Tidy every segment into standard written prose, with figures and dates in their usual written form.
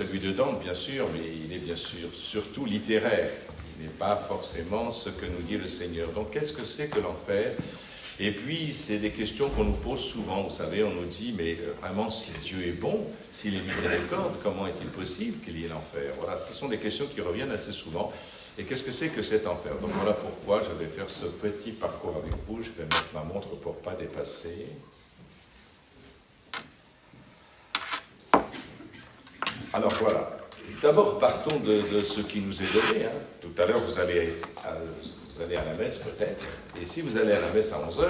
celui de Dante, bien sûr, mais il est bien sûr surtout littéraire. Il n'est pas forcément ce que nous dit le Seigneur. Donc, qu'est-ce que c'est que l'enfer? Et puis, c'est des questions qu'on nous pose souvent. Vous savez, on nous dit, mais vraiment, si Dieu est bon, s'il est miséricorde, comment est-il possible qu'il y ait l'enfer? Voilà, ce sont des questions qui reviennent assez souvent. Et qu'est-ce que c'est que cet enfer? Donc voilà pourquoi je vais faire ce petit parcours avec vous. Je vais mettre ma montre pour ne pas dépasser. Alors voilà. D'abord, partons de ce qui nous est donné. Tout à l'heure, vous allez à la messe peut-être. Et si vous allez à la messe à 11h,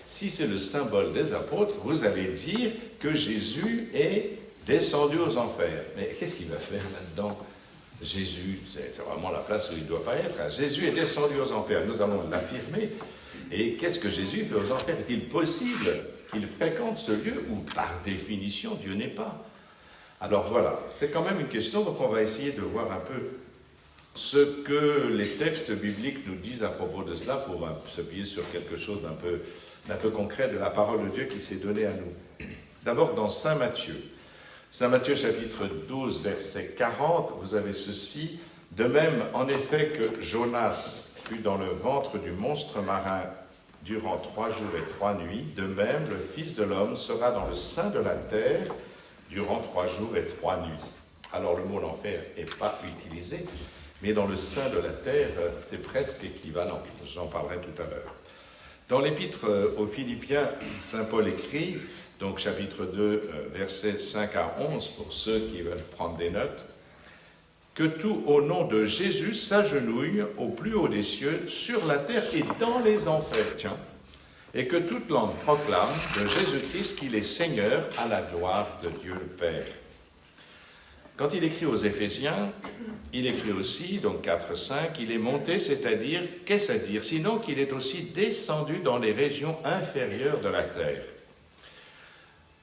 si c'est le symbole des apôtres, vous allez dire que Jésus est descendu aux enfers. Mais qu'est-ce qu'il va faire là-dedans? Jésus, c'est vraiment la place où il ne doit pas être. Jésus est descendu aux enfers. Nous allons l'affirmer. Et qu'est-ce que Jésus fait aux enfers? Est-il possible qu'il fréquente ce lieu où, par définition, Dieu n'est pas? Alors voilà, c'est quand même une question, donc on va essayer de voir un peu ce que les textes bibliques nous disent à propos de cela pour s'appuyer sur quelque chose d'un peu concret de la parole de Dieu qui s'est donnée à nous. D'abord dans Saint Matthieu chapitre 12, verset 40, vous avez ceci: « De même, en effet, que Jonas fut dans le ventre du monstre marin durant 3 jours et 3 nuits, de même le Fils de l'homme sera dans le sein de la terre durant 3 jours et 3 nuits. » Alors le mot l'enfer n'est pas utilisé, mais dans le sein de la terre, c'est presque équivalent. J'en parlerai tout à l'heure. Dans l'épître aux Philippiens, saint Paul écrit, donc chapitre 2, versets 5 à 11, pour ceux qui veulent prendre des notes, « Que tout au nom de Jésus s'agenouille au plus haut des cieux, sur la terre et dans les enfers. » Tiens. Et que toute langue proclame de Jésus-Christ qu'il est Seigneur à la gloire de Dieu le Père. Quand il écrit aux Éphésiens, il écrit aussi, donc 4, 5, il est monté, c'est-à-dire, qu'est-ce à dire? Sinon qu'il est aussi descendu dans les régions inférieures de la terre.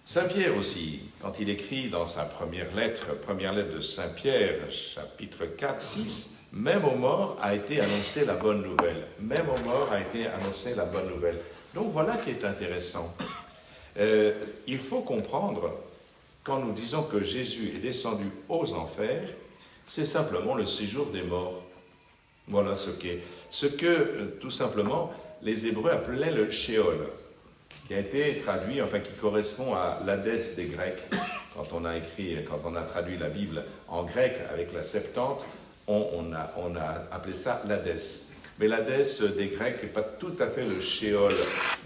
Saint Pierre aussi, quand il écrit dans sa première lettre de Saint Pierre, chapitre 4, 6, même aux morts a été annoncée la bonne nouvelle. Même aux morts a été annoncée la bonne nouvelle. Donc voilà qui est intéressant. Il faut comprendre, quand nous disons que Jésus est descendu aux enfers, c'est simplement le séjour des morts. Voilà ce qu'est. Ce que, tout simplement, les Hébreux appelaient le Sheol, qui a été traduit, enfin qui correspond à l'Hadès des Grecs. Quand on a traduit la Bible en grec avec la Septante, on a appelé ça l'Hadès. Mais l'Hadès des Grecs n'est pas tout à fait le Sheol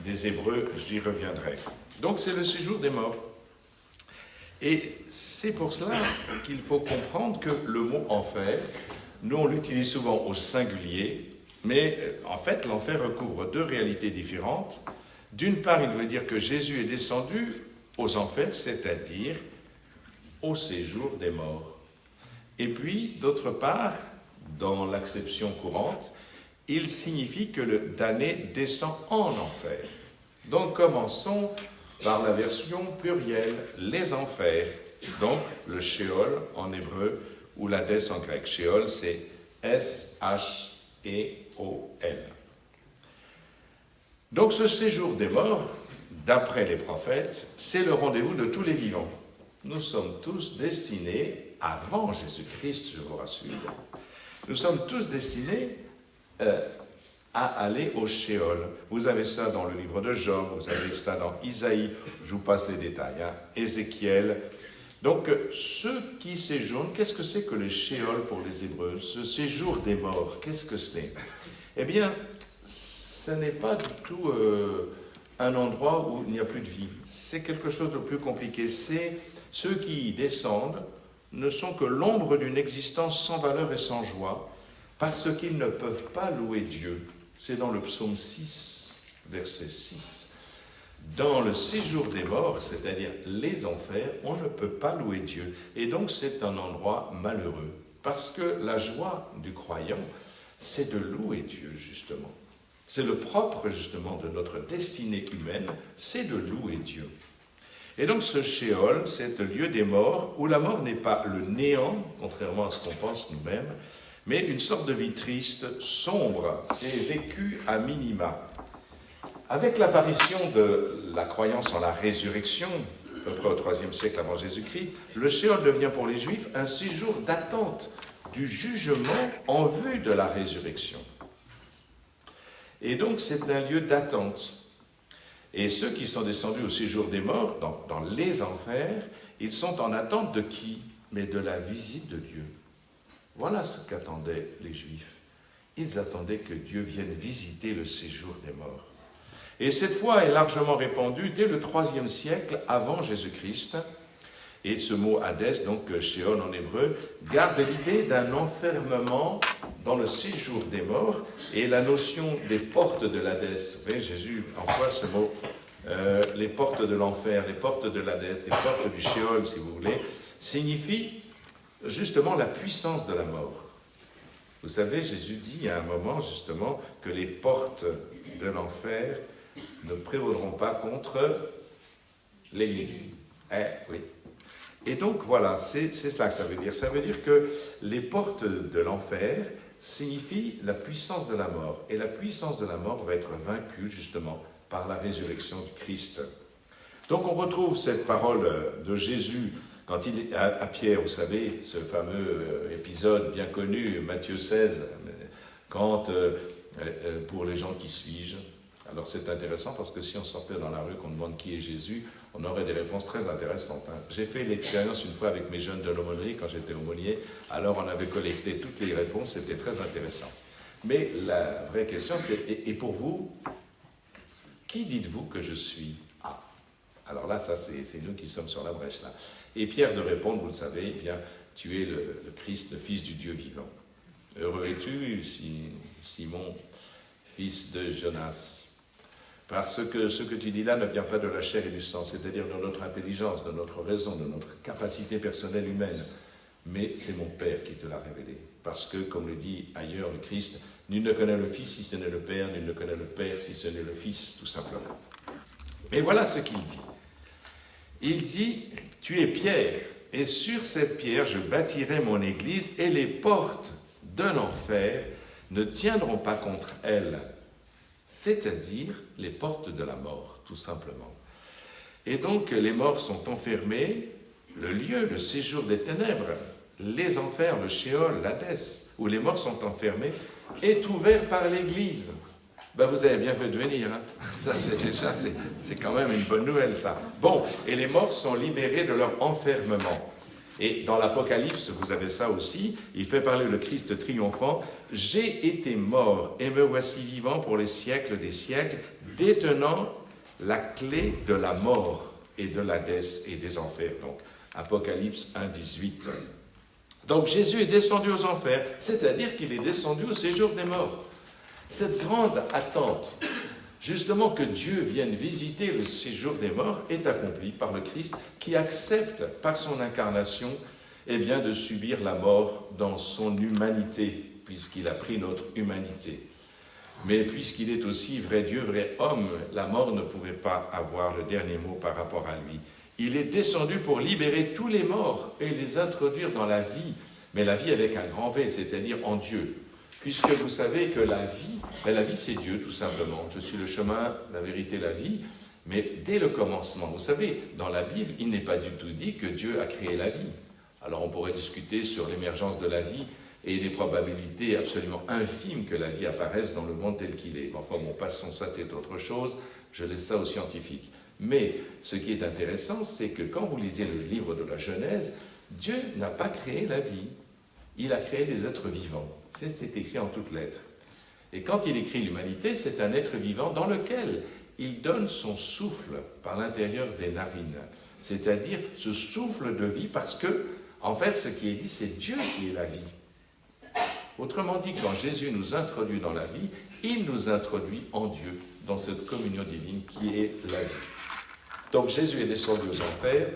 des Hébreux, j'y reviendrai. Donc c'est le séjour des morts. Et c'est pour cela qu'il faut comprendre que le mot enfer, nous on l'utilise souvent au singulier, mais en fait l'enfer recouvre 2 réalités différentes. D'une part, il veut dire que Jésus est descendu aux enfers, c'est-à-dire au séjour des morts. Et puis, d'autre part, dans l'acception courante, il signifie que le damné descend en enfer. Donc commençons par la version plurielle, les enfers. Donc le Sheol en hébreu ou l'Hadès en grec. Sheol c'est S-H-E-O-L. Donc ce séjour des morts, d'après les prophètes, c'est le rendez-vous de tous les vivants. Nous sommes tous destinés, avant Jésus-Christ, je vous rassure, nous sommes tous destinés à aller au Sheol. Vous avez ça dans le livre de Job, vous avez ça dans Isaïe, je vous passe les détails, Ézéchiel. Donc, ceux qui séjournent, qu'est-ce que c'est que le Sheol pour les Hébreux? Ce séjour des morts, qu'est-ce que c'est? Eh bien, ce n'est pas du tout un endroit où il n'y a plus de vie. C'est quelque chose de plus compliqué. C'est ceux qui y descendent ne sont que l'ombre d'une existence sans valeur et sans joie, parce qu'ils ne peuvent pas louer Dieu. C'est dans le psaume 6, verset 6. Dans le séjour des morts, c'est-à-dire les enfers, on ne peut pas louer Dieu. Et donc c'est un endroit malheureux, parce que la joie du croyant, c'est de louer Dieu, justement. C'est le propre, justement, de notre destinée humaine, c'est de louer Dieu. Et donc ce Sheol, c'est le lieu des morts, où la mort n'est pas le néant, contrairement à ce qu'on pense nous-mêmes, mais une sorte de vie triste, sombre, et vécue à minima. Avec l'apparition de la croyance en la résurrection, à peu près au IIIe siècle avant Jésus-Christ, le Sheol devient pour les Juifs un séjour d'attente du jugement en vue de la résurrection. Et donc c'est un lieu d'attente. Et ceux qui sont descendus au séjour des morts, dans les enfers, ils sont en attente de qui? Mais de la visite de Dieu. Voilà ce qu'attendaient les Juifs. Ils attendaient que Dieu vienne visiter le séjour des morts. Et cette foi est largement répandue dès le IIIe siècle avant Jésus-Christ. Et ce mot Hadès, donc Sheol en hébreu, garde l'idée d'un enfermement dans le séjour des morts et la notion des portes de l'Hadès. Vous voyez, Jésus emploie ce mot, les portes de l'enfer, les portes de l'Hadès, les portes du Sheol, si vous voulez, signifie justement la puissance de la mort. Vous savez, Jésus dit à un moment justement que les portes de l'enfer ne prévaudront pas contre l'Église. Oui. Et donc voilà, c'est cela que ça veut dire. Ça veut dire que les portes de l'enfer signifient la puissance de la mort. Et la puissance de la mort va être vaincue justement par la résurrection du Christ. Donc on retrouve cette parole de Jésus quand il est à Pierre, vous savez, ce fameux épisode bien connu, Matthieu 16, quand, pour les gens qui suis-je. Alors c'est intéressant parce que si on sortait dans la rue, qu'on demande qui est Jésus, on aurait des réponses très intéressantes. J'ai fait l'expérience une fois avec mes jeunes de l'aumônerie, quand j'étais aumônier, alors on avait collecté toutes les réponses, c'était très intéressant. Mais la vraie question c'est, et pour vous, qui dites-vous que je suis? Ah, alors là, ça c'est nous qui sommes sur la brèche là. Et Pierre de répondre, vous le savez, eh bien, tu es le Christ, le Fils du Dieu vivant. Heureux es-tu, Simon, fils de Jonas, parce que ce que tu dis là ne vient pas de la chair et du sang, c'est-à-dire de notre intelligence, de notre raison, de notre capacité personnelle humaine, mais c'est mon Père qui te l'a révélé. Parce que, comme le dit ailleurs le Christ, nul ne connaît le Fils si ce n'est le Père, nul ne connaît le Père si ce n'est le Fils, tout simplement. Mais voilà ce qu'il dit. Il dit, tu es Pierre, et sur cette pierre je bâtirai mon église, et les portes de l'enfer ne tiendront pas contre elle, c'est-à-dire les portes de la mort, tout simplement. Et donc les morts sont enfermés, le lieu, le séjour des ténèbres, les enfers, le Sheol, l'Hadès, où les morts sont enfermés, est ouvert par l'Église. Ben vous avez bien fait de venir, hein. Ça c'est quand même une bonne nouvelle ça. Bon, et les morts sont libérés de leur enfermement. Et dans l'Apocalypse, vous avez ça aussi, il fait parler le Christ triomphant, « J'ai été mort et me voici vivant pour les siècles des siècles, détenant la clé de la mort et de l'Hadès et des enfers. » Donc, Apocalypse 1, 18. Donc Jésus est descendu aux enfers, c'est-à-dire qu'il est descendu au séjour des morts. Cette grande attente, justement que Dieu vienne visiter le séjour des morts, est accomplie par le Christ qui accepte par son incarnation eh bien, de subir la mort dans son humanité, puisqu'il a pris notre humanité. Mais puisqu'il est aussi vrai Dieu, vrai homme, la mort ne pouvait pas avoir le dernier mot par rapport à lui. Il est descendu pour libérer tous les morts et les introduire dans la vie, mais la vie avec un grand V, c'est-à-dire en Dieu. Puisque vous savez que la vie c'est Dieu tout simplement. Je suis le chemin, la vérité, la vie, mais dès le commencement, vous savez, dans la Bible, il n'est pas du tout dit que Dieu a créé la vie. Alors on pourrait discuter sur l'émergence de la vie et les probabilités absolument infimes que la vie apparaisse dans le monde tel qu'il est. Enfin bon, passons, ça c'est autre chose, je laisse ça aux scientifiques. Mais ce qui est intéressant, c'est que quand vous lisez le livre de la Genèse, Dieu n'a pas créé la vie, il a créé des êtres vivants. C'est écrit en toutes lettres. Et quand il écrit l'humanité, c'est un être vivant dans lequel il donne son souffle par l'intérieur des narines. C'est-à-dire ce souffle de vie parce que, en fait, ce qui est dit, c'est Dieu qui est la vie. Autrement dit, quand Jésus nous introduit dans la vie, il nous introduit en Dieu, dans cette communion divine qui est la vie. Donc Jésus est descendu aux enfers,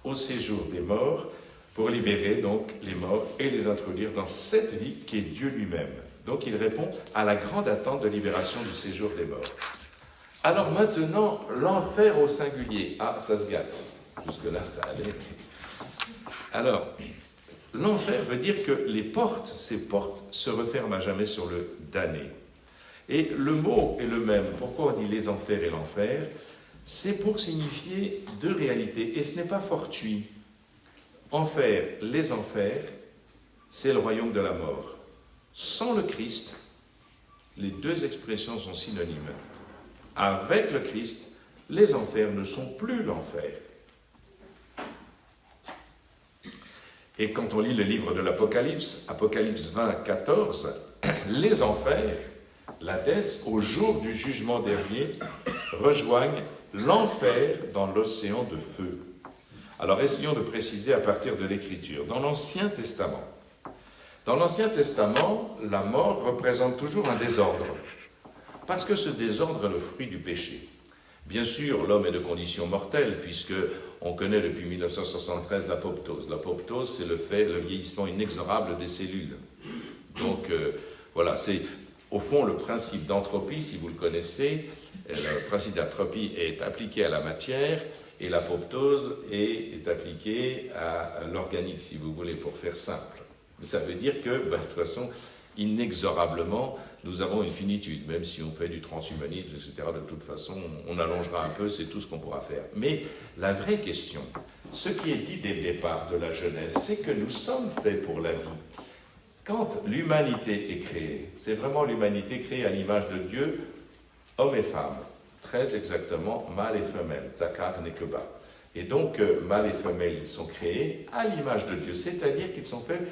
au séjour des morts, pour libérer donc les morts et les introduire dans cette vie qui est Dieu lui-même. Donc il répond à la grande attente de libération du séjour des morts. Alors maintenant, l'enfer au singulier. Ah, ça se gâte. Jusque-là, ça allait. Alors, l'enfer veut dire que les portes, ces portes, se referment à jamais sur le damné. Et le mot est le même. Pourquoi on dit les enfers et l'enfer ? c'est pour signifier deux réalités, et ce n'est pas fortuit. Enfer, les enfers, c'est le royaume de la mort. Sans le Christ, les deux expressions sont synonymes. Avec le Christ, les enfers ne sont plus l'enfer. Et quand on lit le livre de l'Apocalypse, Apocalypse 20, 14, les enfers, la thèse, au jour du jugement dernier, rejoignent l'enfer dans l'océan de feu. Alors essayons de préciser à partir de l'Écriture. Dans l'Ancien Testament, la mort représente toujours un désordre, parce que ce désordre est le fruit du péché. Bien sûr, l'homme est de condition mortelle, puisque on connaît depuis 1973 l'apoptose. L'apoptose, c'est le vieillissement inexorable des cellules. Donc, voilà, c'est au fond le principe d'entropie, si vous le connaissez. Le principe d'entropie est appliqué à la matière, et l'apoptose est appliquée à l'organique, si vous voulez, pour faire simple. Ça veut dire que, de toute façon, inexorablement, nous avons une finitude, même si on fait du transhumanisme, etc. De toute façon, on allongera un peu, c'est tout ce qu'on pourra faire. Mais la vraie question, ce qui est dit dès le départ de la Genèse, c'est que nous sommes faits pour la vie. Quand l'humanité est créée, c'est vraiment l'humanité créée à l'image de Dieu, hommes et femmes, très exactement, mâle et femelle, Zakar Nekeba. Et donc, mâle et femelle, ils sont créés à l'image de Dieu, c'est-à-dire qu'ils sont faits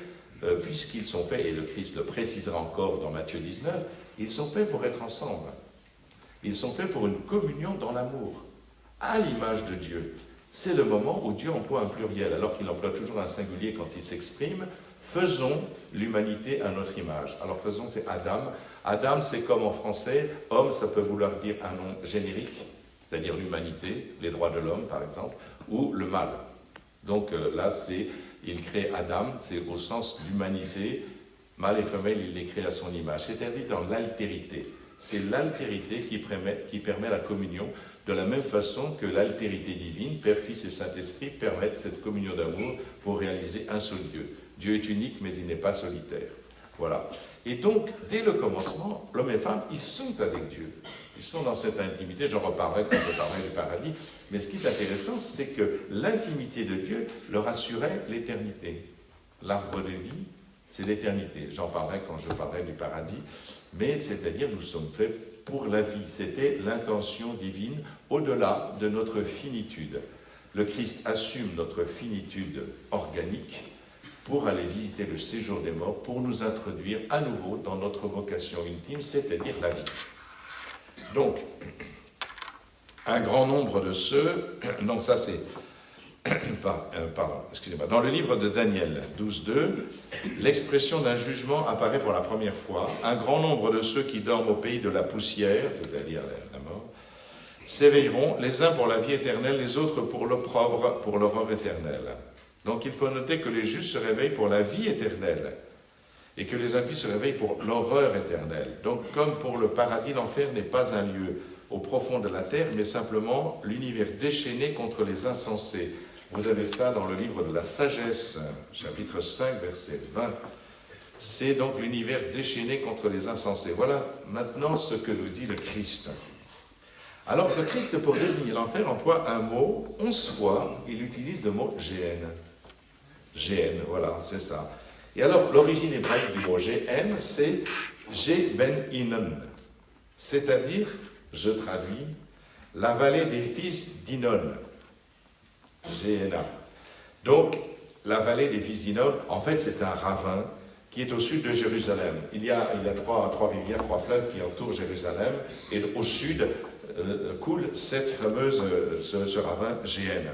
puisqu'ils sont faits, et le Christ le précisera encore dans Matthieu 19, ils sont faits pour être ensemble. Ils sont faits pour une communion dans l'amour, à l'image de Dieu. C'est le moment où Dieu emploie un pluriel, alors qu'il emploie toujours un singulier quand il s'exprime. Faisons l'humanité à notre image. Alors faisons, c'est Adam. Adam, c'est comme en français, homme, ça peut vouloir dire un nom générique, c'est-à-dire l'humanité, les droits de l'homme par exemple, ou le mâle. Donc là, c'est... Il crée Adam, c'est au sens d'humanité, mâle et femelle, il les crée à son image. C'est-à-dire dans l'altérité. C'est l'altérité qui permet la communion, de la même façon que l'altérité divine, Père, Fils et Saint-Esprit, permettent cette communion d'amour pour réaliser un seul Dieu. Dieu est unique, mais il n'est pas solitaire. Voilà. Et donc, dès le commencement, l'homme et femme, ils sont avec Dieu. Ils sont dans cette intimité, j'en reparlerai quand je parlerai du paradis, mais ce qui est intéressant, c'est que l'intimité de Dieu leur assurait l'éternité. L'arbre de vie, c'est l'éternité. J'en parlerai quand je parlerai du paradis, mais c'est-à-dire nous sommes faits pour la vie. C'était l'intention divine au-delà de notre finitude. Le Christ assume notre finitude organique pour aller visiter le séjour des morts, pour nous introduire à nouveau dans notre vocation ultime, c'est-à-dire la vie. Donc, un grand nombre de ceux, donc ça c'est, pardon, excusez-moi, dans le livre de Daniel 12.2, l'expression d'un jugement apparaît pour la première fois. Un grand nombre de ceux qui dorment au pays de la poussière, c'est-à-dire la mort, s'éveilleront, les uns pour la vie éternelle, les autres pour l'opprobre, pour l'horreur éternelle. Donc il faut noter que les justes se réveillent pour la vie éternelle, et que les impies se réveillent pour l'horreur éternelle. Donc, comme pour le paradis, l'enfer n'est pas un lieu au profond de la terre, mais simplement l'univers déchaîné contre les insensés. Vous avez ça dans le livre de la Sagesse, chapitre 5, verset 20. C'est donc l'univers déchaîné contre les insensés. Voilà maintenant ce que nous dit le Christ. Alors, le Christ, pour désigner l'enfer, emploie un mot, 11 fois, il utilise le mot Géhenne. Géhenne, voilà, c'est ça. Et alors, l'origine hébraïque du mot Géhenne, c'est Gé-ben-Inon, c'est-à-dire, je traduis, la vallée des fils d'Inon, Géhenna. Donc, la vallée des fils d'Inon, en fait, c'est un ravin qui est au sud de Jérusalem. Il y a trois rivières, trois fleuves qui entourent Jérusalem, et au sud coule cette fameuse, ce ravin Géhenne.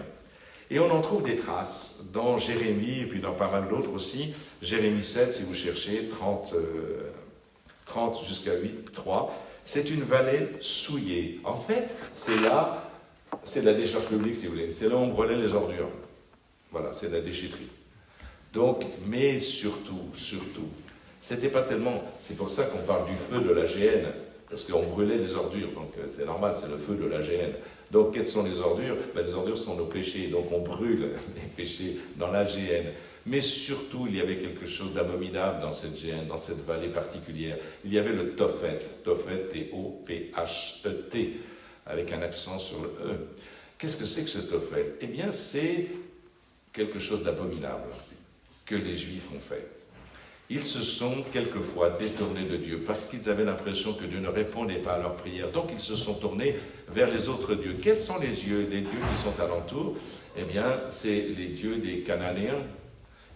Et on en trouve des traces dans Jérémie, et puis dans pas mal d'autres aussi. Jérémie 7, si vous cherchez, 30 jusqu'à 8, 3. C'est une vallée souillée. En fait, c'est là, c'est de la décharge publique, si vous voulez. C'est là où on brûlait les ordures. Voilà, c'est de la déchetterie. Donc, mais surtout, c'était pas tellement... C'est pour ça qu'on parle du feu de la Géhenne, parce qu'on brûlait les ordures, donc c'est normal, c'est le feu de la Géhenne. Donc, quelles sont les ordures? Les ordures sont nos péchés, donc on brûle les péchés dans la Géhenne. Mais surtout, il y avait quelque chose d'abominable dans cette Géhenne, dans cette vallée particulière. Il y avait le Tophet, T-O-P-H-E-T. avec un accent sur le E. Qu'est-ce que c'est que ce Tophet? Eh bien, c'est quelque chose d'abominable que les Juifs ont fait. Ils se sont quelquefois détournés de Dieu parce qu'ils avaient l'impression que Dieu ne répondait pas à leurs prières. Donc ils se sont tournés vers les autres dieux. Quels sont les dieux qui sont alentours? Eh bien, c'est les dieux des Cananéens.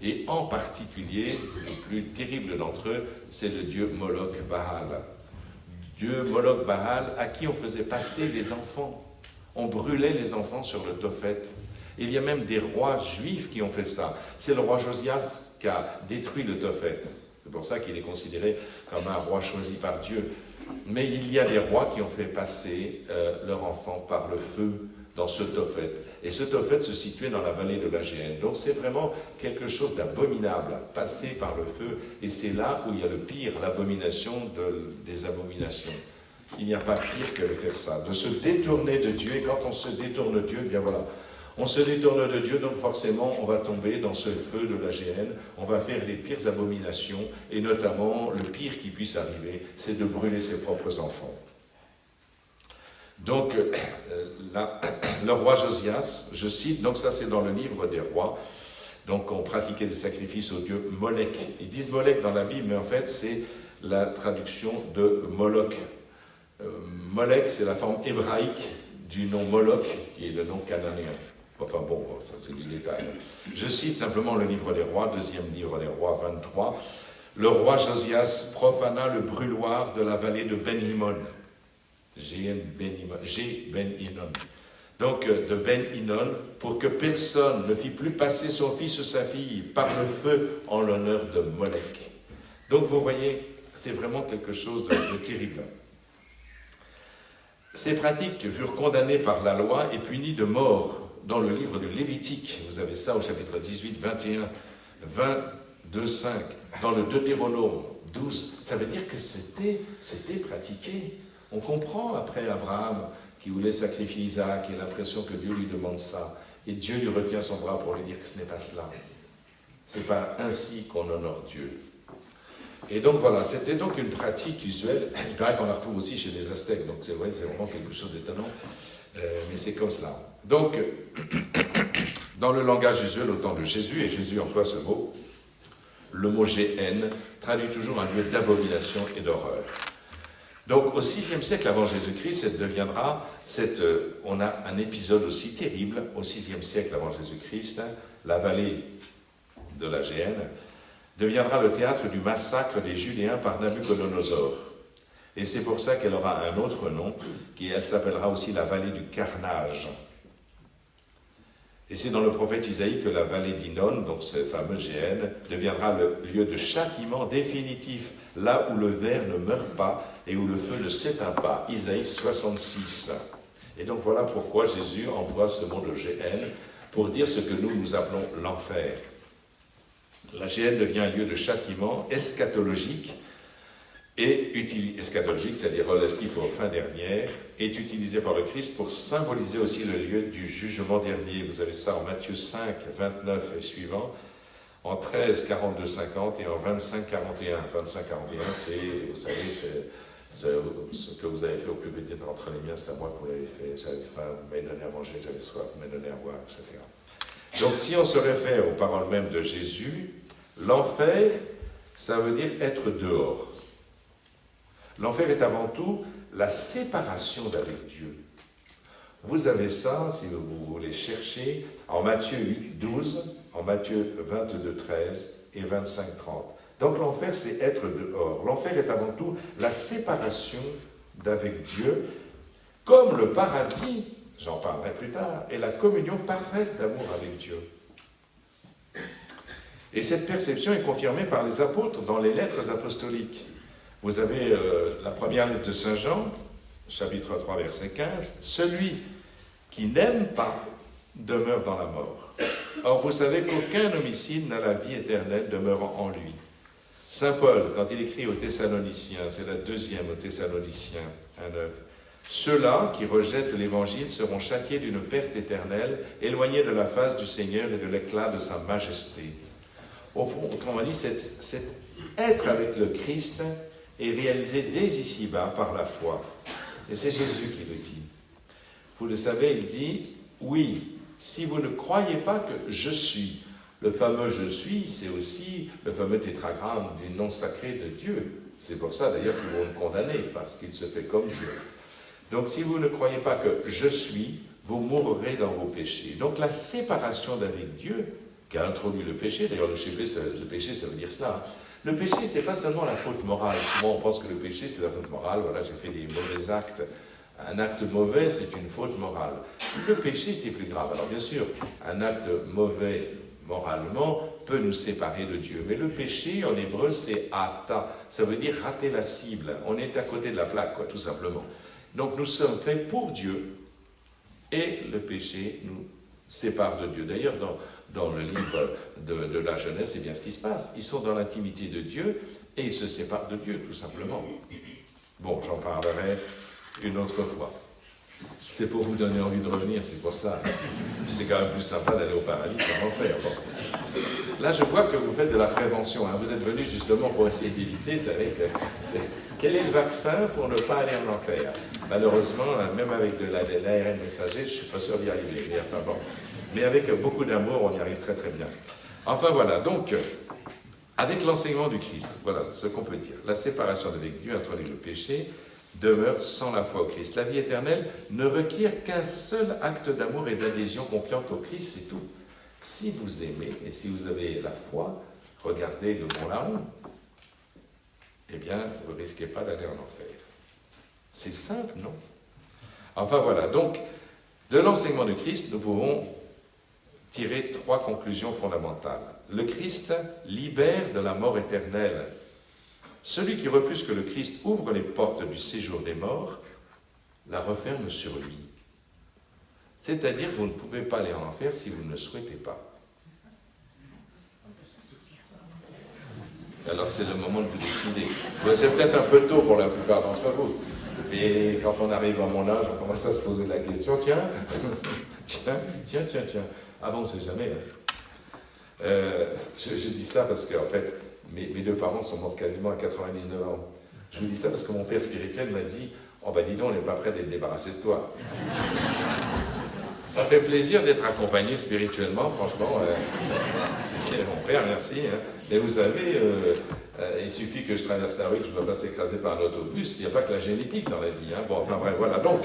Et en particulier, le plus terrible d'entre eux, c'est le dieu Moloch Baal. Dieu Moloch Baal à qui on faisait passer les enfants. On brûlait les enfants sur le Tophet. Il y a même des rois juifs qui ont fait ça. C'est le roi Josias qui a détruit le Tophet. C'est pour ça qu'il est considéré comme un roi choisi par Dieu. Mais il y a des rois qui ont fait passer leurs enfants par le feu dans ce Tophet. Et ce Tophet se situait dans la vallée de la Géhenne. Donc c'est vraiment quelque chose d'abominable, passé par le feu. Et c'est là où il y a le pire, l'abomination des abominations. Il n'y a pas pire que de faire ça, de se détourner de Dieu. Et quand on se détourne de Dieu, eh bien voilà, on se détourne de Dieu, donc forcément on va tomber dans ce feu de la Géhenne, on va faire les pires abominations, et notamment le pire qui puisse arriver, c'est de brûler ses propres enfants. Donc le roi Josias, je cite, donc ça c'est dans le livre des rois, donc on pratiquait des sacrifices au dieu Molech. Ils disent Molech dans la Bible, mais en fait c'est la traduction de Moloch. Molech, c'est la forme hébraïque du nom Moloch, qui est le nom cananéen. Enfin bon, ça c'est du détail. Je cite simplement le livre des rois, deuxième livre des rois, 23. Le roi Josias profana le brûloir de la vallée de Ben-Hinnom. Ben-Hinnom. Donc de Ben-Hinnom, pour que personne ne fît plus passer son fils ou sa fille par le feu en l'honneur de Molech. Donc vous voyez, c'est vraiment quelque chose de terrible. Ces pratiques furent condamnées par la loi et punies de mort. Dans le livre de Lévitique, vous avez ça au chapitre 18, 21, 22, 5. Dans le Deutéronome 12, ça veut dire que c'était pratiqué. On comprend après Abraham qui voulait sacrifier Isaac et l'impression que Dieu lui demande ça. Et Dieu lui retient son bras pour lui dire que ce n'est pas cela. Ce n'est pas ainsi qu'on honore Dieu. Et donc voilà, c'était donc une pratique usuelle. Il paraît qu'on la retrouve aussi chez les Aztèques, donc c'est vrai, c'est vraiment quelque chose d'étonnant. Mais c'est comme cela. Donc, dans le langage usuel au temps de Jésus, et Jésus emploie ce mot, le mot Géhenne traduit toujours un lieu d'abomination et d'horreur. Donc, au VIe siècle avant Jésus-Christ, on a un épisode aussi terrible, au VIe siècle avant Jésus-Christ, la vallée de la Géhenne deviendra le théâtre du massacre des Judéens par Nabuchodonosor. Et c'est pour ça qu'elle aura un autre nom, elle s'appellera aussi la vallée du carnage. Et c'est dans le prophète Isaïe que la vallée d'Hinnom, donc cette fameuse Géhenne, deviendra le lieu de châtiment définitif, là où le ver ne meurt pas et où le feu ne s'éteint pas. Isaïe 66. Et donc voilà pourquoi Jésus emploie ce mot de Géhenne pour dire ce que nous appelons l'enfer. La Géhenne devient un lieu de châtiment eschatologique, eschatologique, c'est-à-dire relatif aux fins dernières, est utilisé par le Christ pour symboliser aussi le lieu du jugement dernier. Vous avez ça en Matthieu 5, 29 et suivant, en 13, 42, 50 et en 25, 41. 25, 41, c'est, vous savez, c'est ce que vous avez fait au plus petit d'entre les miens, c'est à moi que vous l'avez fait. J'avais faim, vous m'avez donné à manger, j'avais soif, vous m'avez donné à boire, etc. Donc si on se réfère aux paroles mêmes de Jésus, l'enfer, ça veut dire être dehors. L'enfer est avant tout la séparation d'avec Dieu. Vous avez ça, si vous voulez chercher, en Matthieu 8, 12, en Matthieu 22, 13 et 25, 30. Donc l'enfer, c'est être dehors. L'enfer est avant tout la séparation d'avec Dieu, comme le paradis, j'en parlerai plus tard, est la communion parfaite d'amour avec Dieu. Et cette perception est confirmée par les apôtres dans les lettres apostoliques. Vous avez la première lettre de Saint Jean, chapitre 3, verset 15. « Celui qui n'aime pas demeure dans la mort. Or, vous savez qu'aucun homicide n'a la vie éternelle demeurant en lui. » Saint Paul, quand il écrit aux Thessaloniciens, c'est la deuxième aux Thessaloniciens, 1:9. « Ceux-là qui rejettent l'Évangile seront châtiés d'une perte éternelle, éloignés de la face du Seigneur et de l'éclat de sa majesté. » Au fond, autrement dit, c'est être avec le Christ est réalisé dès ici-bas par la foi. Et c'est Jésus qui le dit. Vous le savez, il dit, oui, si vous ne croyez pas que je suis, le fameux je suis, c'est aussi le fameux tétragramme du nom sacré de Dieu. C'est pour ça d'ailleurs qu'ils vont le condamner, parce qu'il se fait comme Dieu. Donc si vous ne croyez pas que je suis, vous mourrez dans vos péchés. Donc la séparation d'avec Dieu, qui a introduit le péché, d'ailleurs le péché ça veut dire cela. Le péché, c'est pas seulement la faute morale. Souvent on pense que le péché c'est la faute morale, voilà, j'ai fait des mauvais actes. Un acte mauvais, c'est une faute morale. Le péché, c'est plus grave. Alors bien sûr, un acte mauvais moralement peut nous séparer de Dieu. Mais le péché, en hébreu, c'est ata. Ça veut dire rater la cible. On est à côté de la plaque, quoi, tout simplement. Donc nous sommes faits pour Dieu. Et le péché nous sépare de Dieu. D'ailleurs, dans le livre de la Genèse, c'est bien ce qui se passe. Ils sont dans l'intimité de Dieu et ils se séparent de Dieu, tout simplement. Bon, j'en parlerai une autre fois. C'est pour vous donner envie de revenir, c'est pour ça. C'est quand même plus sympa d'aller au paradis qu'en enfer. Bon. Là, je vois que vous faites de la prévention. Hein. Vous êtes venus justement pour essayer d'éviter, vous savez, quel est le vaccin pour ne pas aller en enfer? Malheureusement, même avec de l'ARN messager, je ne suis pas sûr d'y arriver. Mais enfin bon. Mais avec beaucoup d'amour, on y arrive très très bien. Enfin voilà, donc, avec l'enseignement du Christ, voilà ce qu'on peut dire. La séparation d'avec Dieu introduit le péché, demeure sans la foi au Christ. La vie éternelle ne requiert qu'un seul acte d'amour et d'adhésion confiante au Christ, c'est tout. Si vous aimez et si vous avez la foi, regardez le bon larron, eh bien, vous ne risquez pas d'aller en enfer. C'est simple, non? Enfin voilà, donc, de l'enseignement du Christ, nous pouvons tirer 3 conclusions fondamentales. Le Christ libère de la mort éternelle. Celui qui refuse que le Christ ouvre les portes du séjour des morts, la referme sur lui. C'est-à-dire que vous ne pouvez pas aller en enfer si vous ne le souhaitez pas. Alors c'est le moment de vous décider. C'est peut-être un peu tôt pour la plupart d'entre vous. Et quand on arrive à mon âge, on commence à se poser la question, tiens. Ah bon, on ne sait jamais. Hein. Je dis ça parce qu'en fait, mes 2 parents sont morts quasiment à 99 ans. Je vous dis ça parce que mon père spirituel m'a dit « Oh ben dis donc, on n'est pas prêt d'être débarrassé de toi. » Ça fait plaisir d'être accompagné spirituellement, franchement. C'est mon père, merci. Hein. Mais vous savez, il suffit que je traverse la rue, que je ne me fasse écraser par un autobus. Il n'y a pas que la génétique dans la vie. Hein. Bon, enfin bref, voilà. Donc,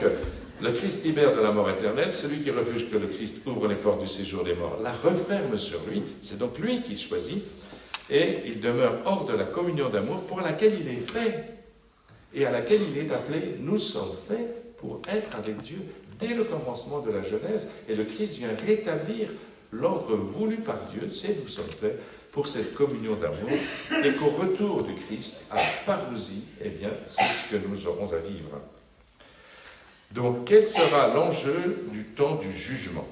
le Christ libère de la mort éternelle. Celui qui refuse que le Christ ouvre les portes du séjour des morts la referme sur lui. C'est donc lui qui choisit. Et il demeure hors de la communion d'amour pour laquelle il est fait et à laquelle il est appelé. Nous sommes faits pour être avec Dieu dès le commencement de la Genèse. Et le Christ vient rétablir l'ordre voulu par Dieu. C'est nous sommes faits pour cette communion d'amour et qu'au retour du Christ, à parousie, eh bien, c'est ce que nous aurons à vivre. Donc, quel sera l'enjeu du temps du jugement?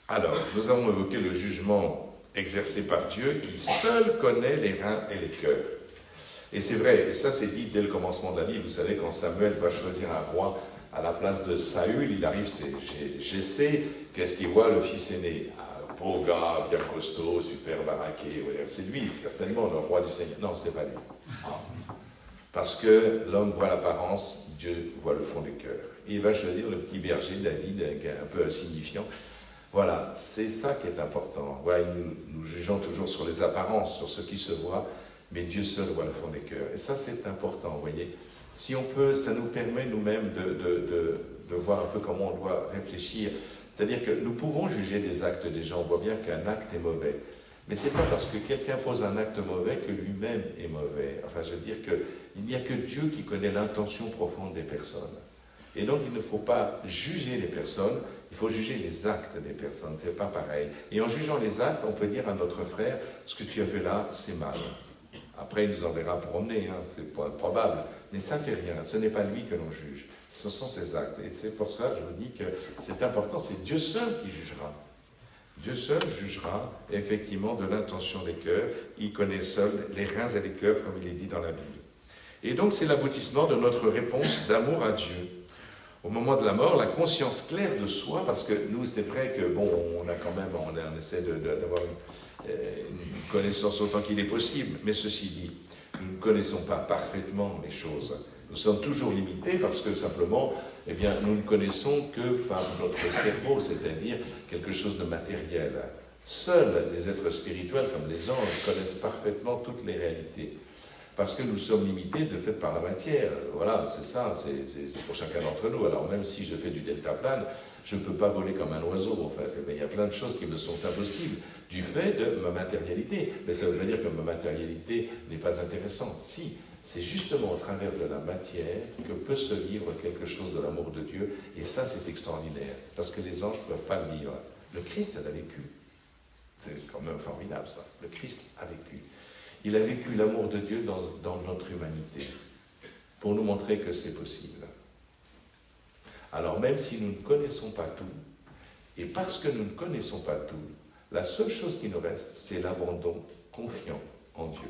Alors, nous avons évoqué le jugement exercé par Dieu, qui seul connaît les reins et les cœurs. Et c'est vrai, et ça c'est dit dès le commencement de la vie. Vous savez, quand Samuel va choisir un roi à la place de Saül, il arrive, c'est Jessé, qu'est-ce qu'il voit? Le fils aîné. Un beau gars, bien costaud, super baraqué. Ouais, c'est lui, certainement, le roi du Seigneur. Non, ce n'est pas lui. Parce que l'homme voit l'apparence, Dieu voit le fond des cœurs. Et il va choisir le petit berger, David, un peu insignifiant. Voilà, c'est ça qui est important. Ouais, nous jugeons toujours sur les apparences, sur ce qui se voit, mais Dieu seul voit le fond des cœurs. Et ça, c'est important, vous voyez. Si on peut, ça nous permet nous-mêmes de voir un peu comment on doit réfléchir. C'est-à-dire que nous pouvons juger des actes des gens. On voit bien qu'un acte est mauvais. Mais ce n'est pas parce que quelqu'un pose un acte mauvais que lui-même est mauvais. Enfin, je veux dire qu'il n'y a que Dieu qui connaît l'intention profonde des personnes. Et donc, il ne faut pas juger les personnes, il faut juger les actes des personnes. Ce n'est pas pareil. Et en jugeant les actes, on peut dire à notre frère, ce que tu as fait là, c'est mal. Après, il nous enverra promener, hein, c'est pas probable. Mais ça ne fait rien, ce n'est pas lui que l'on juge. Ce sont ses actes. Et c'est pour ça que je vous dis que c'est important, c'est Dieu seul qui jugera. Dieu seul jugera effectivement de l'intention des cœurs. Il connaît seul les reins et les cœurs, comme il est dit dans la Bible. Et donc, c'est l'aboutissement de notre réponse d'amour à Dieu. Au moment de la mort, la conscience claire de soi, parce que nous, c'est vrai que, bon, on essaie d'avoir une connaissance autant qu'il est possible, mais ceci dit, nous ne connaissons pas parfaitement les choses. Nous sommes toujours limités parce que simplement, eh bien, nous ne connaissons que par notre cerveau, c'est-à-dire quelque chose de matériel. Seuls les êtres spirituels, comme les anges, connaissent parfaitement toutes les réalités. Parce que nous sommes limités de fait par la matière. Voilà, c'est ça, c'est pour chacun d'entre nous. Alors même si je fais du deltaplane, je ne peux pas voler comme un oiseau, en fait. Mais il y a plein de choses qui me sont impossibles du fait de ma matérialité. Mais ça veut dire que ma matérialité n'est pas intéressante. Si, c'est justement au travers de la matière que peut se vivre quelque chose de l'amour de Dieu. Et ça, c'est extraordinaire. Parce que les anges ne peuvent pas le vivre. Le Christ l'a vécu. C'est quand même formidable, ça. Le Christ a vécu. Il a vécu l'amour de Dieu dans notre humanité, pour nous montrer que c'est possible. Alors même si nous ne connaissons pas tout, et parce que nous ne connaissons pas tout, la seule chose qui nous reste, c'est l'abandon confiant en Dieu.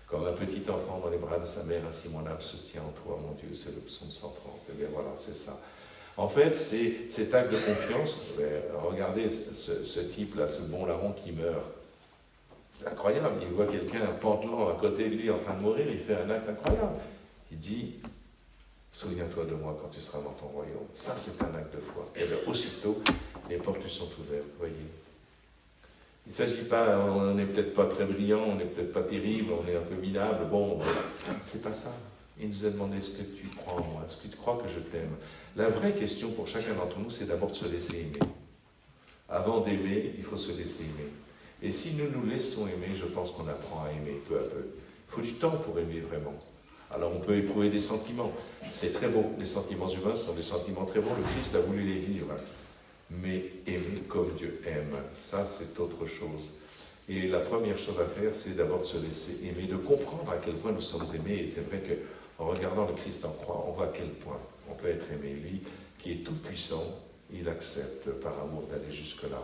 Comme un petit enfant dans les bras de sa mère, ainsi mon âme se tient en toi, mon Dieu, c'est le psaume 130. Et bien voilà, c'est ça. En fait, c'est cet acte de confiance. Regardez ce type-là, ce bon larron qui meurt. C'est incroyable, il voit quelqu'un pantelant à côté de lui en train de mourir, il fait un acte incroyable. Il dit, souviens-toi de moi quand tu seras dans ton royaume. Ça, c'est un acte de foi. Et bien, aussitôt, les portes sont ouvertes, voyez. Il ne s'agit pas, on n'est peut-être pas très brillant, on n'est peut-être pas terrible, on est un peu minable, bon, c'est pas ça. Il nous a demandé, est-ce que tu crois en moi, est-ce que tu crois que je t'aime? La vraie question pour chacun d'entre nous, c'est d'abord de se laisser aimer. Avant d'aimer, il faut se laisser aimer. Et si nous nous laissons aimer, je pense qu'on apprend à aimer peu à peu. Il faut du temps pour aimer vraiment. Alors on peut éprouver des sentiments. C'est très beau. Les sentiments humains sont des sentiments très bons. Le Christ a voulu les vivre. Mais aimer comme Dieu aime, ça c'est autre chose. Et la première chose à faire, c'est d'abord de se laisser aimer, de comprendre à quel point nous sommes aimés. Et c'est vrai qu'en regardant le Christ en croix, on voit à quel point on peut être aimé. Lui, qui est tout puissant, il accepte par amour d'aller jusque-là.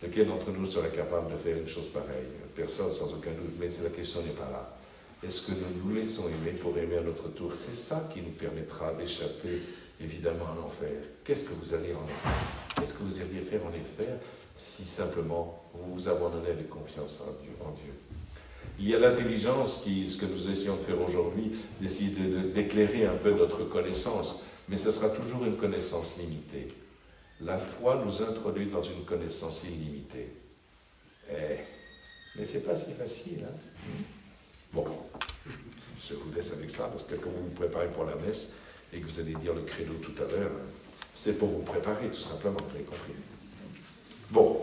Lequel d'entre nous serait capable de faire une chose pareille? Personne, sans aucun doute, mais la question n'est pas là. Est-ce que nous nous laissons aimer pour aimer à notre tour? C'est ça qui nous permettra d'échapper, évidemment, à l'enfer. Qu'est-ce que vous allez en faire? Qu'est-ce que vous iriez faire en enfer si simplement vous vous abandonnez avec confiance en Dieu? Il y a l'intelligence, ce que nous essayons de faire aujourd'hui, d'essayer d'éclairer un peu notre connaissance, mais ce sera toujours une connaissance limitée. La foi nous introduit dans une connaissance illimitée. Mais c'est pas si facile, hein? Bon, je vous laisse avec ça, parce que quand vous vous préparez pour la messe, et que vous allez dire le credo tout à l'heure, c'est pour vous préparer, tout simplement, vous avez compris. Bon.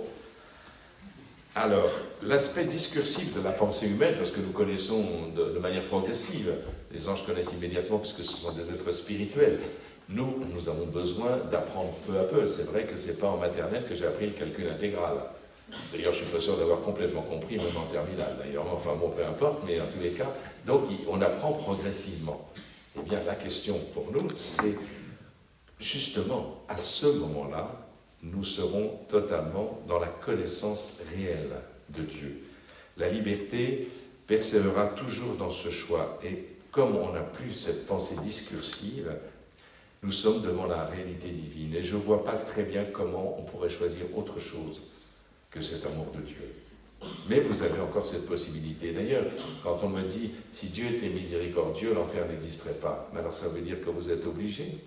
Alors, l'aspect discursif de la pensée humaine, parce que nous connaissons de manière progressive, les anges connaissent immédiatement, puisque ce sont des êtres spirituels. Nous avons besoin d'apprendre peu à peu. C'est vrai que ce n'est pas en maternelle que j'ai appris le calcul intégral. D'ailleurs, je ne suis pas sûr d'avoir complètement compris, même en terminale. D'ailleurs, enfin bon, peu importe, mais en tous les cas, donc on apprend progressivement. Eh bien, la question pour nous, c'est justement, à ce moment-là, nous serons totalement dans la connaissance réelle de Dieu. La liberté persévérera toujours dans ce choix. Et comme on n'a plus cette pensée discursive, nous sommes devant la réalité divine. Et je ne vois pas très bien comment on pourrait choisir autre chose que cet amour de Dieu. Mais vous avez encore cette possibilité. D'ailleurs, quand on me dit, si Dieu était miséricordieux, l'enfer n'existerait pas. Mais alors ça veut dire que vous êtes obligé.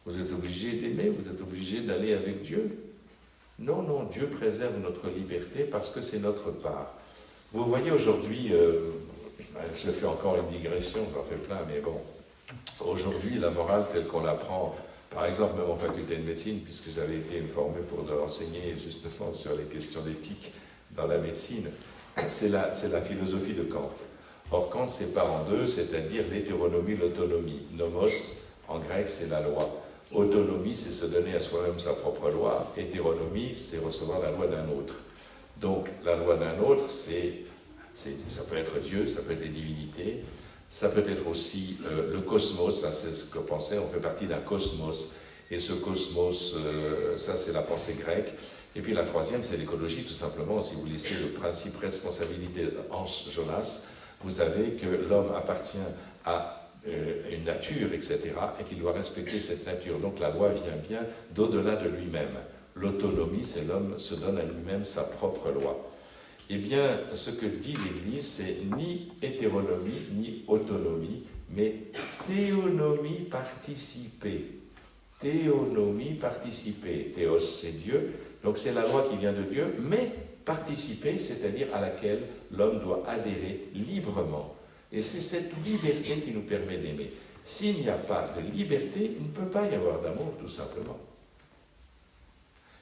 Vous êtes obligé d'aimer, vous êtes obligé d'aller avec Dieu. Non, non, Dieu préserve notre liberté parce que c'est notre part. Vous voyez aujourd'hui, je fais encore une digression, j'en fais plein, mais bon, aujourd'hui, la morale telle qu'on l'apprend, par exemple, même en faculté de médecine, puisque j'avais été formé pour enseigner justement sur les questions d'éthique dans la médecine, c'est la philosophie de Kant. Or, Kant sépare en deux, c'est-à-dire l'hétéronomie, l'autonomie. Nomos, en grec, c'est la loi. Autonomie, c'est se donner à soi-même sa propre loi. Hétéronomie, c'est recevoir la loi d'un autre. Donc, la loi d'un autre, ça peut être Dieu, ça peut être les divinités, ça peut être aussi le cosmos, ça c'est ce que pensait, on fait partie d'un cosmos. Et ce cosmos, ça c'est la pensée grecque. Et puis la troisième, c'est l'écologie, tout simplement. Si vous laissez le principe responsabilité Hans Jonas, vous savez que l'homme appartient à une nature, etc., et qu'il doit respecter cette nature. Donc la loi vient bien d'au-delà de lui-même. L'autonomie, c'est l'homme se donne à lui-même sa propre loi. Eh bien, ce que dit l'Église, c'est ni hétéronomie, ni autonomie, mais théonomie participée. théonomie, participer. Théos, c'est Dieu, donc c'est la loi qui vient de Dieu, mais participer, c'est-à-dire à laquelle l'homme doit adhérer librement. Et c'est cette liberté qui nous permet d'aimer. S'il n'y a pas de liberté, il ne peut pas y avoir d'amour, tout simplement.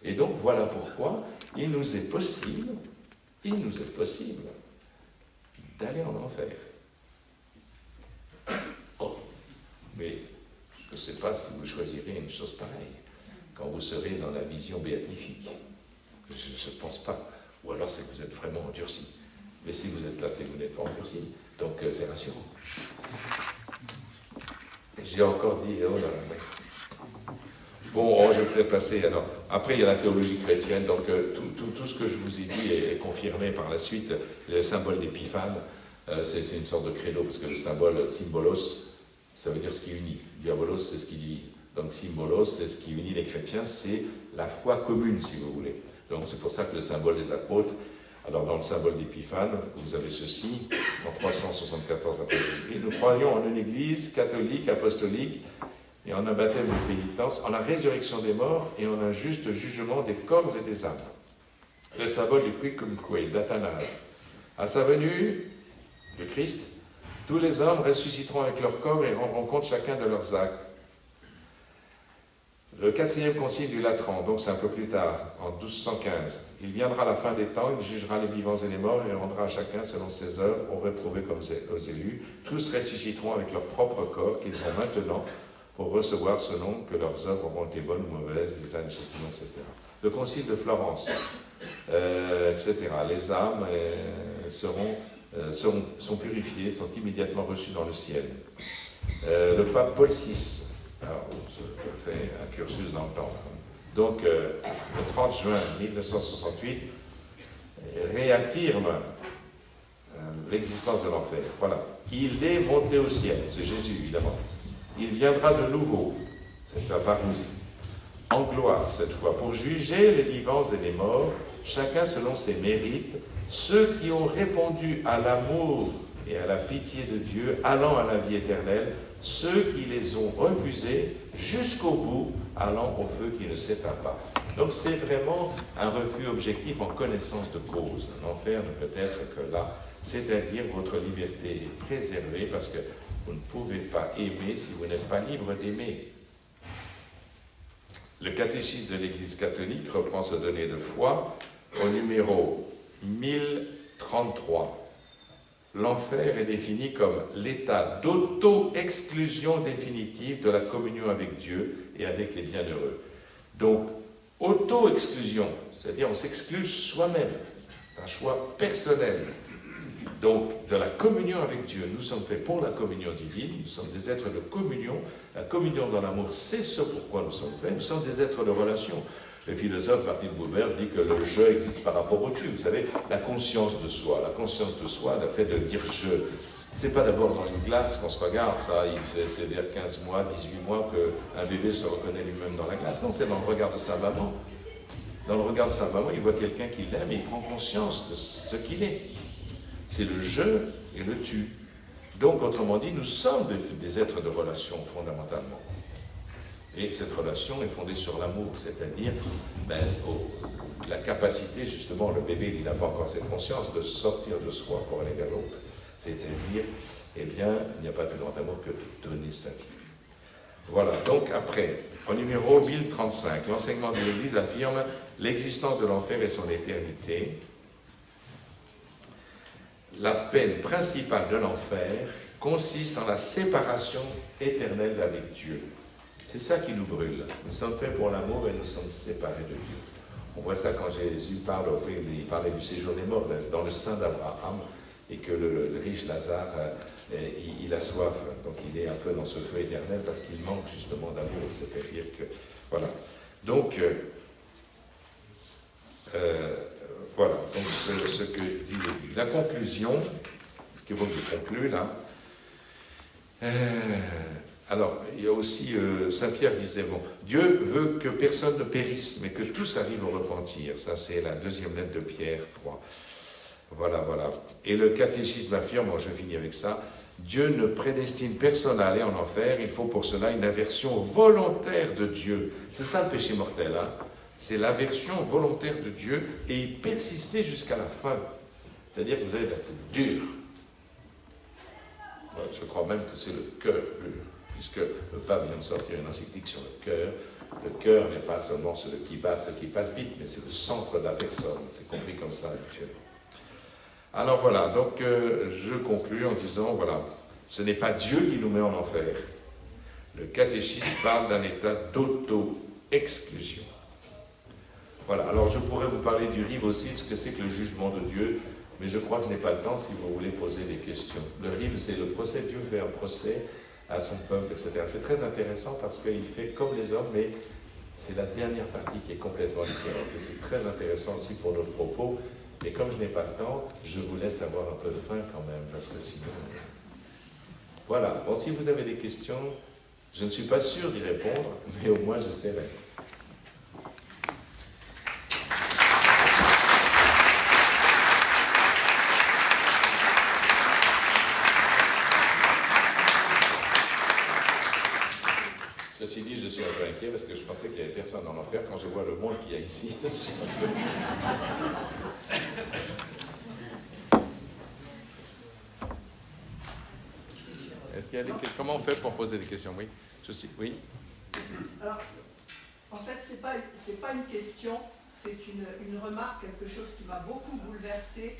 Et donc, voilà pourquoi il nous est possible d'aller en enfer. Oh, mais je ne sais pas si vous choisirez une chose pareille quand vous serez dans la vision béatifique. Je ne pense pas. Ou alors c'est que vous êtes vraiment endurci. Mais si vous êtes là, c'est que vous n'êtes pas endurci. Donc c'est rassurant. J'ai encore dit, oh là là. Bon, je vais peut-être passer. Alors, après, il y a la théologie chrétienne. Donc tout ce que je vous ai dit est confirmé par la suite. Le symbole d'épiphane, c'est une sorte de credo, parce que le symbole symbolos, ça veut dire ce qui unit. Diabolos, c'est ce qui divise. Donc symbolos, c'est ce qui unit les chrétiens, c'est la foi commune, si vous voulez. Donc c'est pour ça que le symbole des apôtres, alors dans le symbole d'épiphane, vous avez ceci, en 374 après Jésus-Christ, nous croyons en une église catholique, apostolique, et en un baptême de pénitence, en la résurrection des morts et en un juste jugement des corps et des âmes. Le symbole du quicumque d'Athanase. À sa venue, le Christ, tous les hommes ressusciteront avec leur corps et rendront compte chacun de leurs actes. Le 4e concile du Latran, donc c'est un peu plus tard, en 1215, il viendra à la fin des temps, il jugera les vivants et les morts et rendra à chacun selon ses œuvres, aux reprouvés comme aux élus. Tous ressusciteront avec leur propre corps qu'ils ont maintenant pour recevoir selon que leurs œuvres auront été bonnes ou mauvaises, des ânes, etc. Le concile de Florence, etc. Les âmes sont purifiées, sont immédiatement reçues dans le ciel. Le pape Paul VI, alors, je fais un cursus dans le temps. Donc, le 30 juin 1968, réaffirme l'existence de l'enfer. Voilà. Il est monté au ciel, c'est Jésus, évidemment. Il viendra de nouveau, c'est la parousie, en gloire cette fois, pour juger les vivants et les morts, chacun selon ses mérites, ceux qui ont répondu à l'amour et à la pitié de Dieu, allant à la vie éternelle, ceux qui les ont refusés jusqu'au bout, allant au feu qui ne s'éteint pas. Donc c'est vraiment un refus objectif en connaissance de cause. L'enfer ne peut être que là, c'est-à-dire votre liberté est préservée parce que vous ne pouvez pas aimer si vous n'êtes pas libre d'aimer. Le catéchisme de l'Église catholique reprend ce donné de foi au numéro 1033. L'enfer est défini comme l'état d'auto-exclusion définitive de la communion avec Dieu et avec les bienheureux. Donc, auto-exclusion, c'est-à-dire on s'exclut soi-même, un choix personnel. Donc, de la communion avec Dieu, nous sommes faits pour la communion divine, nous sommes des êtres de communion. La communion dans l'amour, c'est ce pourquoi nous sommes faits, nous sommes des êtres de relation. Le philosophe Martin Buber dit que le je existe par rapport au tu. Vous savez, la conscience de soi, le fait de dire je. C'est pas d'abord dans une glace qu'on se regarde, ça, il fait c'est-à-dire 15 mois, 18 mois qu'un bébé se reconnaît lui-même dans la glace. Non, c'est dans le regard de sa maman. Dans le regard de sa maman, il voit quelqu'un qu'il aime et il prend conscience de ce qu'il est. C'est le je et le tu. Donc, autrement dit, nous sommes des êtres de relation fondamentalement. Et cette relation est fondée sur l'amour, c'est-à-dire la capacité, justement, le bébé, il n'a pas encore cette conscience de sortir de soi pour aller vers l'autre. C'est-à-dire, eh bien, il n'y a pas plus grand amour que de donner sa vie. Voilà, donc après, au numéro 1035, l'enseignement de l'Église affirme l'existence de l'enfer et son éternité. La peine principale de l'enfer consiste en la séparation éternelle avec Dieu. C'est ça qui nous brûle. Nous sommes faits pour l'amour et nous sommes séparés de Dieu. On voit ça quand Jésus il parlait du séjour des morts dans le sein d'Abraham et que le riche Lazare, il a soif. Donc il est un peu dans ce feu éternel parce qu'il manque justement d'amour. C'est-à-dire que, voilà. Donc, voilà. Donc ce que dit l'Église. La conclusion, ce qu'il faut que je conclue là, alors, il y a aussi, Saint Pierre disait, bon, Dieu veut que personne ne périsse, mais que tous arrivent au repentir. Ça, c'est la deuxième lettre de Pierre 3. Voilà, voilà. Et le catéchisme affirme, bon, je finis avec ça, Dieu ne prédestine personne à aller en enfer, il faut pour cela une aversion volontaire de Dieu. C'est ça le péché mortel, hein? C'est l'aversion volontaire de Dieu et persister jusqu'à la fin. C'est-à-dire que vous avez la tête dure. Je crois même que c'est le cœur pur, puisque le pape vient de sortir une encyclique sur le cœur. Le cœur n'est pas seulement celui qui bat, ce qui palpite, mais c'est le centre de la personne. C'est compris comme ça habituellement. Alors voilà, donc je conclue en disant, voilà, ce n'est pas Dieu qui nous met en enfer. Le catéchisme parle d'un état d'auto-exclusion. Voilà, alors je pourrais vous parler du rive aussi, de ce que c'est que le jugement de Dieu, mais je crois que je n'ai pas le temps si vous voulez poser des questions. Le rive, c'est le procès, Dieu fait un procès à son peuple, etc. C'est très intéressant parce qu'il fait comme les hommes, mais c'est la dernière partie qui est complètement différente. Et c'est très intéressant aussi pour nos propos. Et comme je n'ai pas le temps, je vous laisse avoir un peu de faim quand même, parce que sinon... Voilà. Bon, si vous avez des questions, je ne suis pas sûr d'y répondre, mais au moins j'essaierai. Ceci dit, je suis un peu inquiet parce que je pensais qu'il n'y avait personne en enfer. Quand je vois le monde qu'il y a ici, je suis un peu... Comment on fait pour poser des questions? Oui, oui. Alors, en fait, c'est pas une question, c'est une remarque, quelque chose qui m'a beaucoup bouleversée.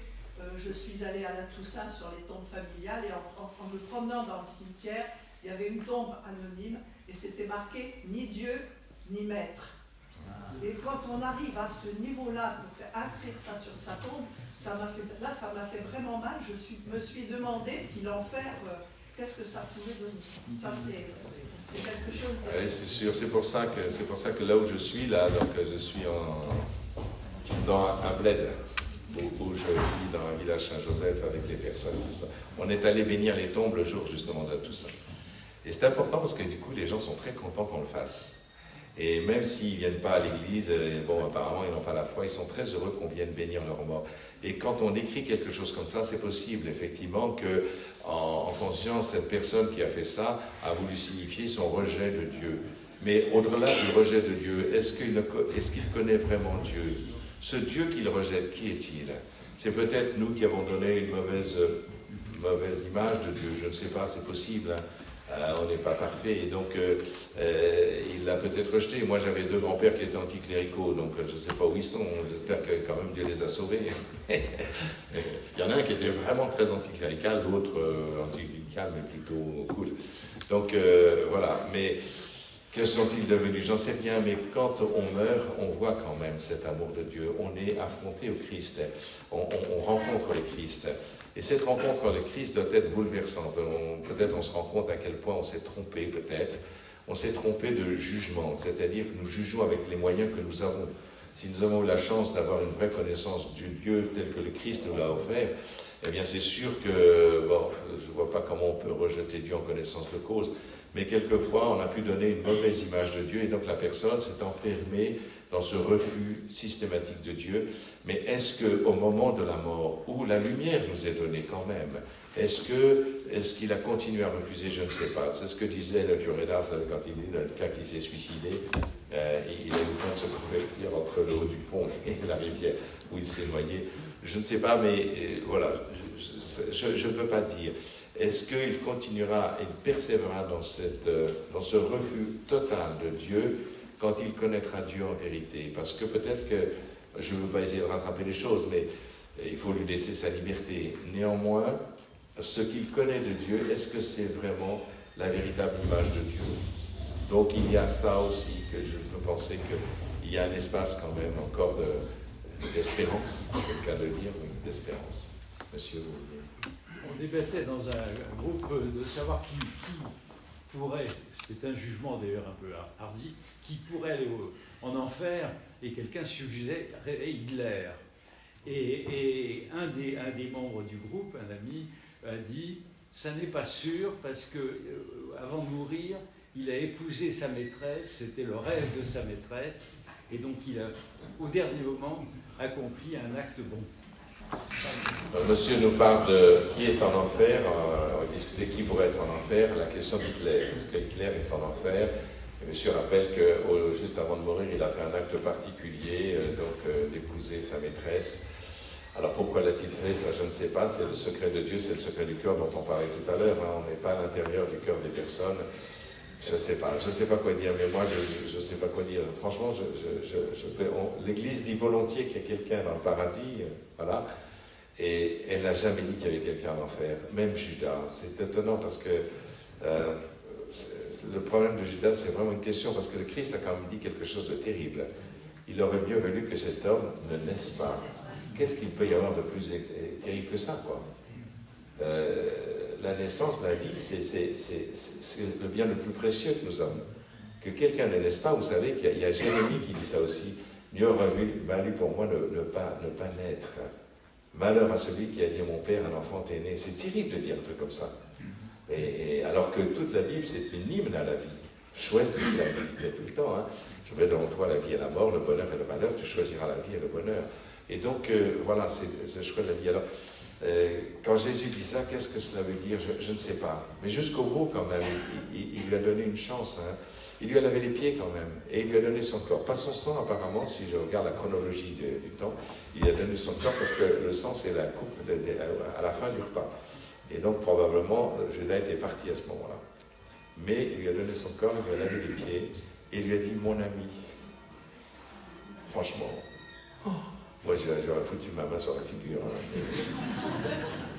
Je suis allée à la Toussaint sur les tombes familiales et en me promenant dans le cimetière, il y avait une tombe anonyme et c'était marqué ni Dieu ni maître. Et quand on arrive à ce niveau-là pour inscrire ça sur sa tombe, ça m'a fait vraiment mal. Me suis demandé si l'enfer, qu'est-ce que ça pouvait donner. Ça, c'est quelque chose de... Oui, c'est sûr. C'est pour ça que là où je suis, là, donc je suis dans un bled où je vis dans un village Saint-Joseph avec les personnes. On est allé bénir les tombes le jour justement de tout ça. Et c'est important parce que du coup, les gens sont très contents qu'on le fasse. Et même s'ils ne viennent pas à l'église, bon, apparemment, ils n'ont pas la foi, ils sont très heureux qu'on vienne bénir leurs morts. Et quand on écrit quelque chose comme ça, c'est possible, effectivement, que en conscience, cette personne qui a fait ça a voulu signifier son rejet de Dieu. Mais au-delà du rejet de Dieu, est-ce qu'il connaît vraiment Dieu? Ce Dieu qu'il rejette, qui est-il? C'est peut-être nous qui avons donné une mauvaise image de Dieu, je ne sais pas, c'est possible, hein. On n'est pas parfait, et donc il l'a peut-être rejeté. Moi, j'avais deux grands-pères qui étaient anticléricaux, donc je ne sais pas où ils sont, j'espère que quand même Dieu les a sauvés. Il y en a un qui était vraiment très anticlérical, l'autre anticlérical, mais plutôt cool. Donc voilà, mais que sont-ils devenus? J'en sais rien, mais quand on meurt, on voit quand même cet amour de Dieu. On est affronté au Christ, on rencontre le Christ. Et cette rencontre avec Christ doit être bouleversante. Peut-être on se rend compte à quel point on s'est trompé, peut-être. On s'est trompé de jugement, c'est-à-dire que nous jugeons avec les moyens que nous avons. Si nous avons eu la chance d'avoir une vraie connaissance du Dieu tel que le Christ nous l'a offert, eh bien c'est sûr que, bon, je ne vois pas comment on peut rejeter Dieu en connaissance de cause, mais quelquefois on a pu donner une mauvaise image de Dieu et donc la personne s'est enfermée dans ce refus systématique de Dieu. Mais est-ce qu'au moment de la mort, où la lumière nous est donnée quand même, est-ce qu'il a continué à refuser? Je ne sais pas. C'est ce que disait le curé d'Ars quand il dit le cas qui s'est suicidé. Il a eu le temps de se convertir entre le haut du pont et la rivière où il s'est noyé. Je ne sais pas, mais voilà, je ne peux pas dire. Est-ce qu'il continuera, il persévérera dans ce refus total de Dieu quand il connaîtra Dieu en vérité? Parce que peut-être que, je ne veux pas essayer de rattraper les choses, mais il faut lui laisser sa liberté. Néanmoins, ce qu'il connaît de Dieu, est-ce que c'est vraiment la véritable image de Dieu? Donc il y a ça aussi, que je peux penser qu'il y a un espace quand même encore d'espérance, c'est le cas de le dire, oui, d'espérance. Monsieur, on débattait dans un groupe de savoir qui pourrait, c'est un jugement d'ailleurs un peu hardi, qui pourrait aller en enfer, et quelqu'un suggérait Hitler. Et un des membres du groupe, un ami, a dit « ça n'est pas sûr parce que avant de mourir, il a épousé sa maîtresse, c'était le rêve de sa maîtresse, et donc il a, au dernier moment, accompli un acte bon. » Monsieur nous parle de qui est en enfer, discutait qui pourrait être en enfer, la question d'Hitler. Est-ce que Hitler est en enfer? Et monsieur rappelle que juste avant de mourir, il a fait un acte particulier, d'épouser sa maîtresse. Alors pourquoi l'a-t-il fait? Ça, je ne sais pas. C'est le secret de Dieu, c'est le secret du cœur dont on parlait tout à l'heure. Hein. On n'est pas à l'intérieur du cœur des personnes. Je ne sais pas quoi dire, mais moi, je ne sais pas quoi dire. Franchement, l'Église dit volontiers qu'il y a quelqu'un dans le paradis, voilà, et elle n'a jamais dit qu'il y avait quelqu'un en enfer, même Judas. C'est étonnant parce que le problème de Judas, c'est vraiment une question, parce que le Christ a quand même dit quelque chose de terrible. Il aurait mieux valu que cet homme ne naisse pas. Qu'est-ce qu'il peut y avoir de plus terrible que ça, quoi? La naissance, la vie, c'est le bien le plus précieux que nous avons. Que quelqu'un ne naisse pas, vous savez qu'il y a Jérémie qui dit ça aussi. Mieux aurait valu pour moi ne pas naître. Malheur à celui qui a dit à mon père, un enfant est né. C'est terrible de dire un truc comme ça. Et alors que toute la Bible, c'est une hymne à la vie. Choisis la vie, tout le temps. Hein. Je mets devant toi la vie et la mort, le bonheur et le malheur, tu choisiras la vie et le bonheur. Et donc, voilà, c'est le choix de la vie. Alors, quand Jésus dit ça, qu'est-ce que cela veut dire? Je ne sais pas. Mais jusqu'au bout, quand même, il lui a donné une chance. Hein. Il lui a lavé les pieds, quand même. Et il lui a donné son corps. Pas son sang, apparemment, si je regarde la chronologie du temps. Il lui a donné son corps parce que le sang, c'est la coupe à la fin du repas. Et donc, probablement, Judas était parti à ce moment-là. Mais il lui a donné son corps, il lui a lavé les pieds, et il lui a dit, mon ami. Franchement, moi j'aurais foutu ma main sur la figure. Hein.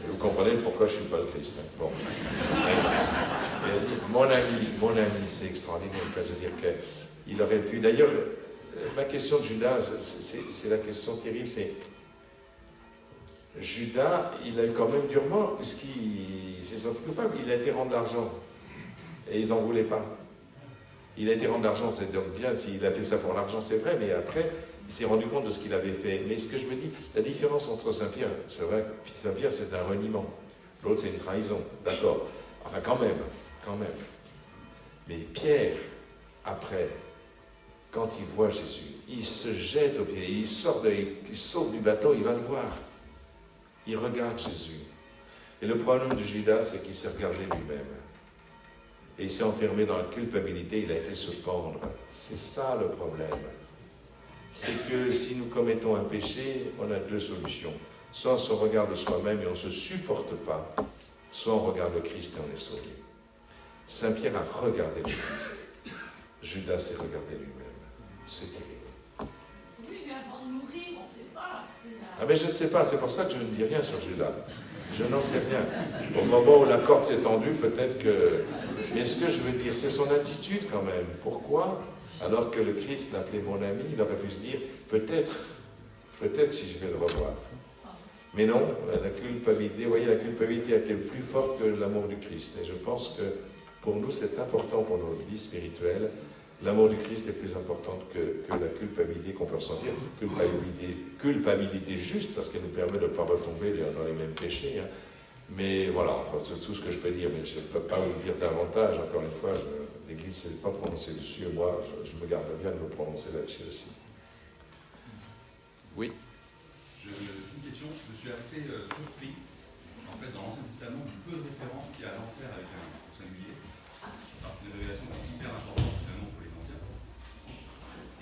Vous comprenez pourquoi je ne suis pas le Christ. Hein. Bon. Il a dit, mon ami, c'est extraordinaire. Je veux dire qu'il aurait pu. D'ailleurs, ma question de Judas, c'est la question terrible, c'est Judas, il a eu quand même durement, puisqu'il s'est senti coupable, il a été rendre l'argent. Et ils n'en voulaient pas. Il a été rendre l'argent, c'est donc bien, s'il a fait ça pour l'argent, c'est vrai, mais après, il s'est rendu compte de ce qu'il avait fait. Mais ce que je me dis, la différence entre Saint-Pierre, c'est vrai que Saint-Pierre, c'est un reniement. L'autre, c'est une trahison. D'accord. Enfin, quand même. Mais Pierre, après, quand il voit Jésus, il se jette au pied, il saute du bateau, il va le voir. Il regarde Jésus. Et le problème de Judas, c'est qu'il s'est regardé lui-même. Et il s'est enfermé dans la culpabilité, il a été se pendre. C'est ça le problème. C'est que si nous commettons un péché, on a deux solutions. Soit on se regarde soi-même et on ne se supporte pas, soit on regarde le Christ et on est sauvé. Saint-Pierre a regardé le Christ. Judas s'est regardé lui-même. C'est terrible. Oui, mais avant de mourir, on ne sait pas. Ah mais je ne sais pas, c'est pour ça que je ne dis rien sur Judas. Je n'en sais rien. Au moment où la corde s'est tendue, peut-être que... Mais ce que je veux dire, c'est son attitude quand même. Pourquoi, alors que le Christ l'appelait mon ami, il aurait pu se dire, peut-être si je vais le revoir. Mais non, la culpabilité, vous voyez, la culpabilité est plus forte que l'amour du Christ. Et je pense que pour nous, c'est important pour notre vie spirituelle. L'amour du Christ est plus important que la culpabilité qu'on peut ressentir. Culpabilité juste, parce qu'elle nous permet de ne pas retomber dans les mêmes péchés. Hein. Mais voilà, enfin, c'est tout ce que je peux dire, mais je ne peux pas vous dire davantage. Encore une fois, l'Église ne s'est pas prononcée dessus, et moi, je me garde bien de me prononcer là-dessus aussi. Oui. Une question, je suis assez surpris, en fait, dans l'Ancien Testament, du peu de références qu'il y a à l'enfer avec un singulier. Alors, c'est une révélation hyper importante, finalement, pour les anciens.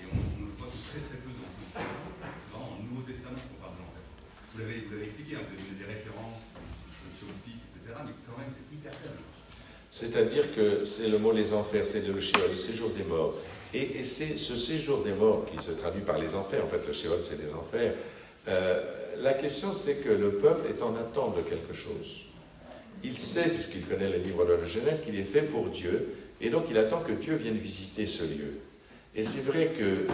Et on le voit très très peu dans l'Ancien Testament. C'est vraiment dans le Nouveau Testament qu'on parle de l'enfer. Vous l'avez expliqué, hein, vous avez des références sur le 6, etc., mais quand même, c'est hyper faible. C'est-à-dire que c'est le mot les enfers, c'est le Sheol, le séjour des morts. Et c'est ce séjour des morts qui se traduit par les enfers. En fait, le Sheol, c'est les enfers. La question, c'est que le peuple est en attente de quelque chose. Il sait, puisqu'il connaît le livre de la Genèse, qu'il est fait pour Dieu, et donc il attend que Dieu vienne visiter ce lieu. Et c'est vrai que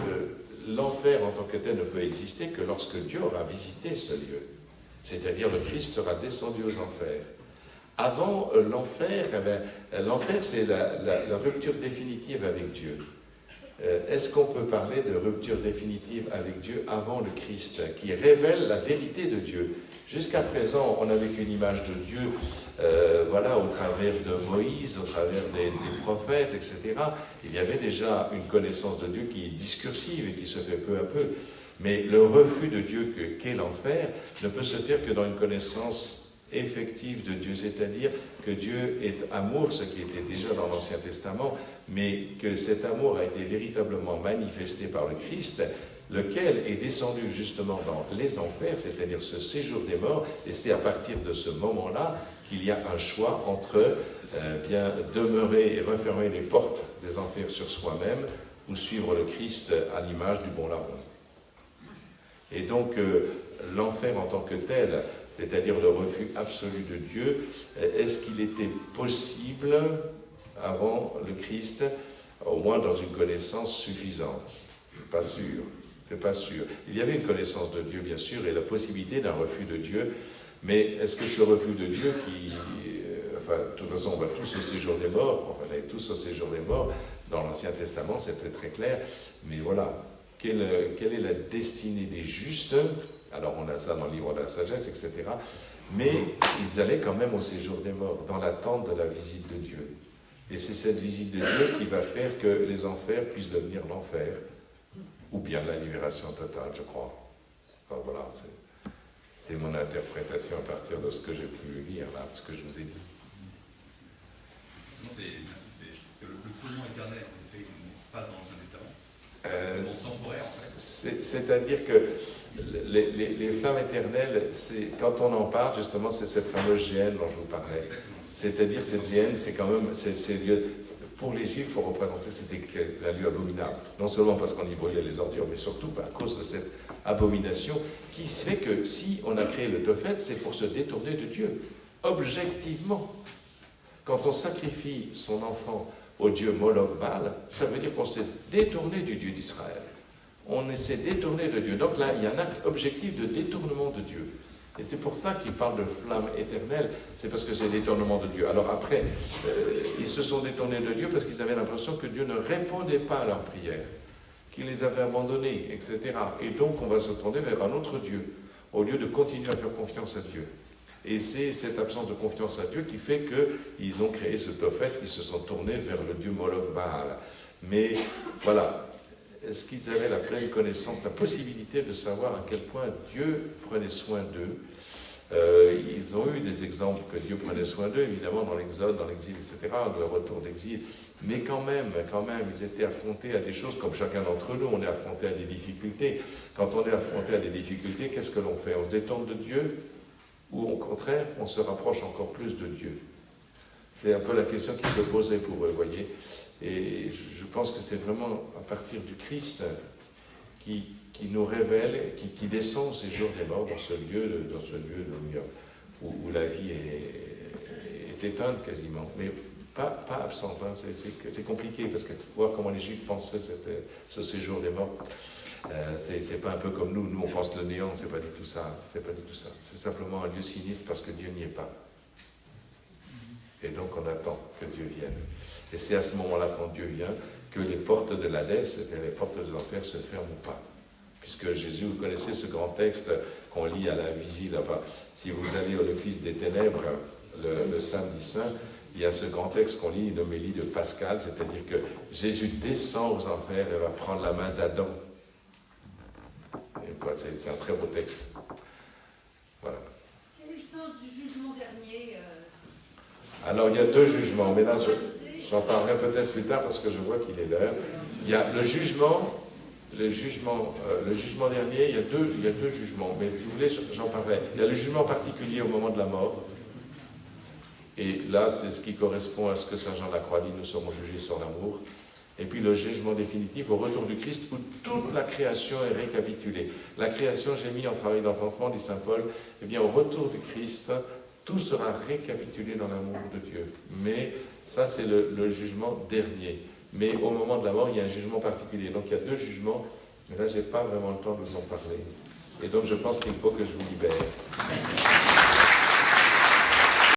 l'enfer en tant que tel ne peut exister que lorsque Dieu aura visité ce lieu. C'est-à-dire le Christ sera descendu aux enfers. Avant l'enfer, l'enfer c'est la rupture définitive avec Dieu. Est-ce qu'on peut parler de rupture définitive avec Dieu avant le Christ, qui révèle la vérité de Dieu? Jusqu'à présent, on n'avait qu'une image de Dieu, voilà, au travers de Moïse, au travers des prophètes, etc. Il y avait déjà une connaissance de Dieu qui est discursive et qui se fait peu à peu. Mais le refus de Dieu qu'est l'enfer ne peut se faire que dans une connaissance effective de Dieu, c'est-à-dire que Dieu est amour, ce qui était déjà dans l'Ancien Testament, mais que cet amour a été véritablement manifesté par le Christ, lequel est descendu justement dans les enfers, c'est-à-dire ce séjour des morts, et c'est à partir de ce moment-là qu'il y a un choix entre bien demeurer et refermer les portes des enfers sur soi-même, ou suivre le Christ à l'image du bon larron. Et donc, l'enfer en tant que tel, c'est-à-dire le refus absolu de Dieu, est-ce qu'il était possible avant le Christ, au moins dans une connaissance suffisante? Pas sûr, c'est pas sûr. Il y avait une connaissance de Dieu, bien sûr, et la possibilité d'un refus de Dieu, mais est-ce que ce refus de Dieu qui... Enfin, de toute façon, on va tous au séjour des morts, on allait tous au séjour des morts, dans l'Ancien Testament, c'était très clair, mais voilà, quelle est la destinée des justes? Alors on a ça dans le livre de la sagesse, etc. Mais ils allaient quand même au séjour des morts, dans l'attente de la visite de Dieu. Et c'est cette visite de Dieu qui va faire que les enfers puissent devenir l'enfer, ou bien la libération totale, je crois. Enfin, voilà, c'était mon interprétation à partir de ce que j'ai pu lire, là, ce que je vous ai dit. Non, c'est le coulement éternel, en effet, n'est pas dans l'Ancien Testament. Temporaire, en fait. C'est-à-dire que les flammes éternelles, quand on en parle, justement, c'est cette fameuse géhenne dont je vous parlais. C'est-à-dire, cette géhenne, c'est quand même, pour les Juifs, il faut représenter, c'était un lieu abominable. Non seulement parce qu'on y brûlait les ordures, mais surtout à cause de cette abomination qui fait que si on a créé le Tophet, c'est pour se détourner de Dieu. Objectivement, quand on sacrifie son enfant au dieu Moloch Baal, ça veut dire qu'on s'est détourné du Dieu d'Israël. On s'est détourné de Dieu. Donc là, il y a un acte objectif de détournement de Dieu. Et c'est pour ça qu'il parle de flamme éternelle, c'est parce que c'est détournement de Dieu. Alors après, ils se sont détournés de Dieu parce qu'ils avaient l'impression que Dieu ne répondait pas à leurs prières, qu'il les avait abandonnés, etc. Et donc on va se tourner vers un autre Dieu, au lieu de continuer à faire confiance à Dieu. Et c'est cette absence de confiance à Dieu qui fait qu'ils ont créé ce Tophet, ils se sont tournés vers le dieu Moloch Baal. Mais voilà, est-ce qu'ils avaient la pleine connaissance, la possibilité de savoir à quel point Dieu prenait soin d'eux? Ils ont eu des exemples que Dieu prenait soin d'eux, évidemment, dans l'Exode, dans l'exil, etc., le retour d'exil. Mais quand même, ils étaient affrontés à des choses, comme chacun d'entre nous, on est affronté à des difficultés. Quand on est affronté à des difficultés, qu'est-ce que l'on fait? On se détourne de Dieu? Ou au contraire, on se rapproche encore plus de Dieu? C'est un peu la question qui se posait pour eux, voyez. Et je pense que c'est vraiment à partir du Christ qui nous révèle, qui descend ces jours des morts dans ce lieu où la vie est éteinte quasiment, mais pas absente. Hein. C'est compliqué parce que voir comment les Juifs pensaient ce séjour des morts. C'est pas un peu comme nous on pense le néant, c'est pas du tout ça, c'est simplement un lieu sinistre parce que Dieu n'y est pas. Et donc on attend que Dieu vienne. Et c'est à ce moment-là, quand Dieu vient, que les portes de l'Hadès, c'est-à-dire les portes des enfers, se ferment ou pas. Puisque Jésus, vous connaissez ce grand texte qu'on lit à la vigile, enfin, si vous allez au l'office des ténèbres, le samedi saint, il y a ce grand texte qu'on lit, une homélie de Pascal, c'est-à-dire que Jésus descend aux enfers et va prendre la main d'Adam. C'est un très beau texte. Voilà. Quel est le sens du jugement dernier Alors, il y a deux jugements, mais là, j'en parlerai peut-être plus tard parce que je vois qu'il est l'heure. Il y a le jugement dernier, il y a deux jugements, mais si vous voulez, j'en parlerai. Il y a le jugement particulier au moment de la mort, et là, c'est ce qui correspond à ce que Saint Jean de la Croix dit, nous serons jugés sur l'amour. Et puis le jugement définitif au retour du Christ où toute la création est récapitulée. La création, j'ai mis en travail d'enfantement, dit Saint Paul, eh bien au retour du Christ, tout sera récapitulé dans l'amour de Dieu. Mais ça, c'est le jugement dernier. Mais au moment de la mort, il y a un jugement particulier. Donc il y a deux jugements, mais là, je n'ai pas vraiment le temps de vous en parler. Et donc je pense qu'il faut que je vous libère.